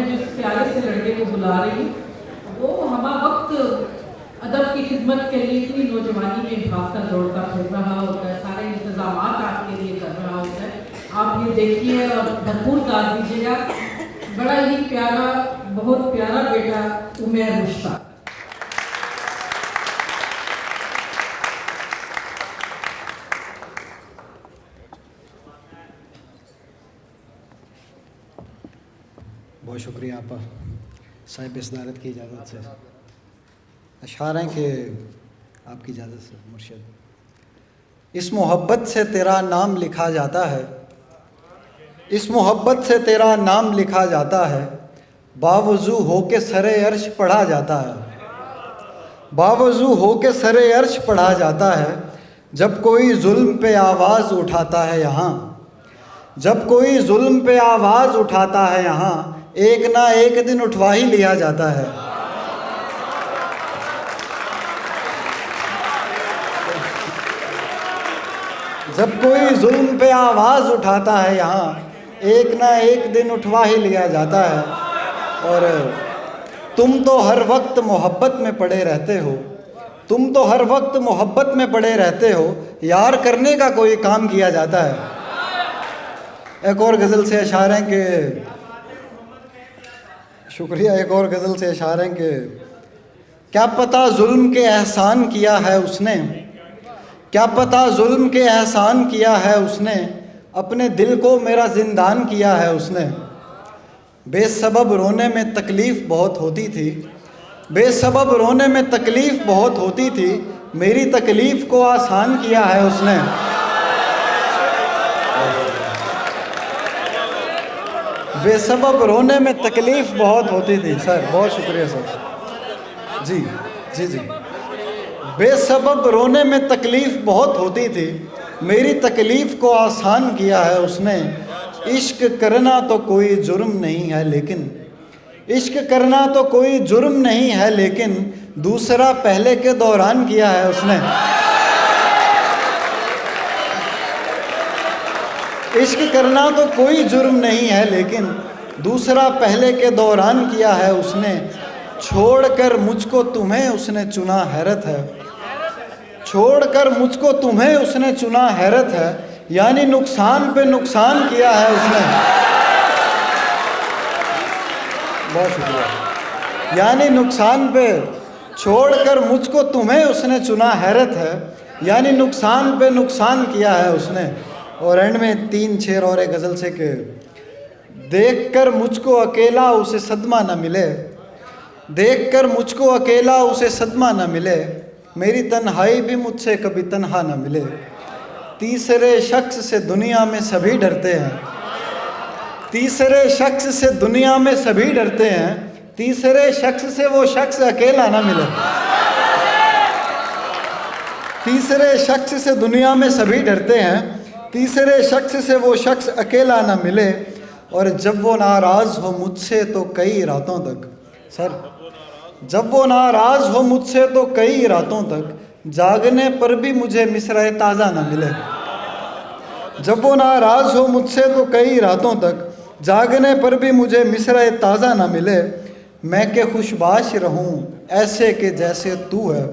मैं जिस प्यारे से लड़के को बुला रही हूँ, वो हमा वक्त अदब की खिदमत के लिए इतनी नौजवानी में भागता दौड़ता फिर रहा होता है, सारे इंतजाम आपके लिए कर रहा होता है। आप ये देखिए और भरपूर दाद दीजिएगा। बड़ा ही प्यारा, बहुत प्यारा बेटा उमैर मुश्ताक। बहुत शुक्रिया आपका साहिब इस्दारत की इजाज़त से। अशार हैं कि आपकी इजाज़त से मुर्शिद, इस मोहब्बत से तेरा नाम लिखा जाता है, इस मोहब्बत से तेरा नाम लिखा जाता है, बावजू हो के सरे अर्श पढ़ा जाता है, बावजू हो के सरे अर्श पढ़ा जाता है। जब कोई जुल्म पे आवाज़ उठाता है यहाँ, जब कोई जुल्म पे आवाज़ उठाता है यहाँ, एक ना एक दिन उठवा ही लिया जाता है। जब कोई जुल्म पे आवाज़ उठाता है यहाँ, एक ना एक दिन उठवा ही लिया जाता है। और तुम तो हर वक्त मोहब्बत में पड़े रहते हो, तुम तो हर वक्त मोहब्बत में पड़े रहते हो, यार करने का कोई काम किया जाता है। एक और गज़ल से अशार हैं कि शुक्रिया, एक और गज़ल से अशार हैं कि क्या पता जुल्म के एहसान किया है उसने, क्या पता जुल्म के एहसान किया है उसने, अपने दिल को मेरा ज़िंदान किया है उसने। बेसबब रोने में तकलीफ़ बहुत होती थी, बेसबब रोने में तकलीफ़ बहुत होती थी, मेरी तकलीफ़ को आसान किया है उसने। बेसबब रोने में तकलीफ़ बहुत होती थी। सर बहुत शुक्रिया सर। जी जी जी। बेसबब रोने में तकलीफ़ बहुत होती थी, मेरी तकलीफ़ को आसान किया है उसने। इश्क करना तो कोई जुर्म नहीं है लेकिन, इश्क करना तो कोई जुर्म नहीं है लेकिन, दूसरा पहले के दौरान किया है उसने। इश्क करना तो कोई जुर्म नहीं है लेकिन, दूसरा पहले के दौरान किया है उसने। छोड़कर मुझको तुम्हें उसने चुना हैरत है, छोड़कर मुझको तुम्हें उसने चुना हैरत है, यानी नुकसान पे नुकसान किया है उसने। बहुत शुक्रिया। यानी नुकसान पे, छोड़कर मुझको तुम्हें उसने चुना हैरत है, यानी नुकसान पे नुकसान किया है उसने। और एंड में 3 शेर और एक गज़ल से कि देखकर मुझको अकेला उसे सदमा न मिले, देखकर मुझको अकेला उसे सदमा न मिले, मेरी तन्हाई भी मुझसे कभी तन्हा न मिले। तीसरे शख्स से दुनिया में सभी डरते हैं, तीसरे शख्स से दुनिया में सभी डरते हैं, तीसरे शख्स से वो शख्स अकेला न मिले। तीसरे शख्स से दुनिया में सभी डरते हैं, तीसरे शख्स से वो शख्स अकेला न मिले। और जब वो नाराज़ हो मुझसे तो कई रातों तक, सर जब वो नाराज़ हो मुझसे तो कई रातों तक, जागने पर भी मुझे मिसरा ताज़ा न मिले। जब वो नाराज़ हो मुझसे तो कई रातों तक, जागने पर भी मुझे मिसरा ताज़ा न मिले। मैं के खुशबाश रहूं ऐसे के जैसे तू है,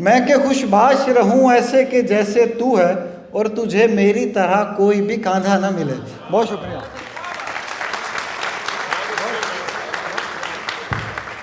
मैं के खुशबाश रहूं ऐसे के जैसे तू है, और तुझे मेरी तरह कोई भी कांधा न मिले। बहुत शुक्रिया।